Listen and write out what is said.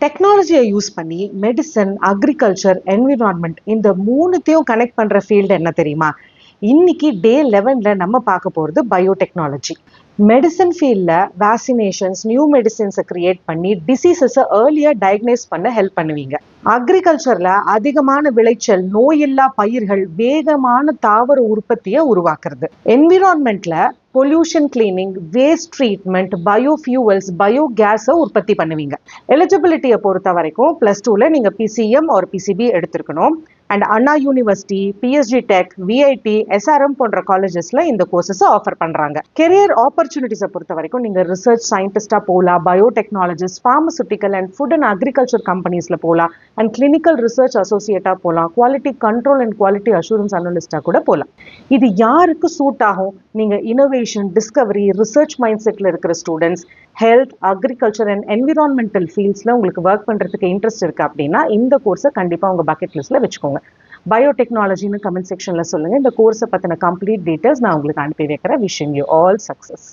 டெக்னாலஜியை யூஸ் பண்ணி medicine, agriculture, environment இந்த மூணுத்தையும் கனெக்ட் பண்ற ஃபீல்டு என்ன தெரியுமா? இன்னைக்கு டே 11ல நம்ம பார்க்க போறது பயோடெக்னாலஜி. மெடிசன் ஃபீல்ட்ல வேக்சினேஷன்ஸ், நியூ மெடிசின்ஸை கிரியேட் பண்ணி டிசீசஸை ஏர்லியா டயக்னைஸ் பண்ண ஹெல்ப் பண்ணுவீங்க. அக்ரிகல்ச்சர்ல அதிகமான விளைச்சல், நோயில்லா பயிர்கள், வேகமான தாவர உற்பத்தியை உருவாக்குறது. என்விரான்மெண்ட்ல pollution cleaning, waste treatment, biofuels, பயோகேஸை உற்பத்தி பண்ணுவீங்க. எலிஜிபிலிட்டியை பொறுத்த வரைக்கும் +2ல நீங்க PCM ஒரு PCB எடுத்திருக்கணும். And Anna university, PSG tech, VIT, SRM போன்ற காலேஜஸ்ல இந்த கோர்சஸ் ஆஃபர் பண்றாங்க. கெரியர் ஆப்பர்ச்சுனிட்டிஸை பொறுத்த வரைக்கும் நீங்க ரிசர்ச் சயின்டிஸ்டா போகலாம், biotechnologist, pharmaceutical and food and agriculture கம்பெனிஸ்ல போகலாம், அண்ட் கிளினிக்கல் ரிசர்ச் அசோசியேட்டா போகலாம், quality control and quality assurance அனலிஸ்டா கூட போகலாம். இது யாருக்கு சூட் ஆகும்? நீங்க இனோவேஷன், டிஸ்கவரி, ரிசர்ச் மைண்ட் செட்ல இருக்கிற students, health, agriculture and environmental ஃபீல்ட்ஸ்ல உங்களுக்கு ஒர்க் பண்றதுக்கு இன்ட்ரெஸ்ட் இருக்கு அப்படின்னா இந்த கோர்ஸை கண்டிப்பா உங்க பக்கெட் லிஸ்ட்ல வச்சுக்கோங்க. பயோடெக்னாலஜின்னு கமெண்ட் செக்ஷன்ல சொல்லுங்க. இந்த கோர்ஸை பத்தின கம்ப்ளீட் டீடைல்ஸ் நான் உங்களுக்கு அனுப்பி வைக்கிறேன். Wishing you all success.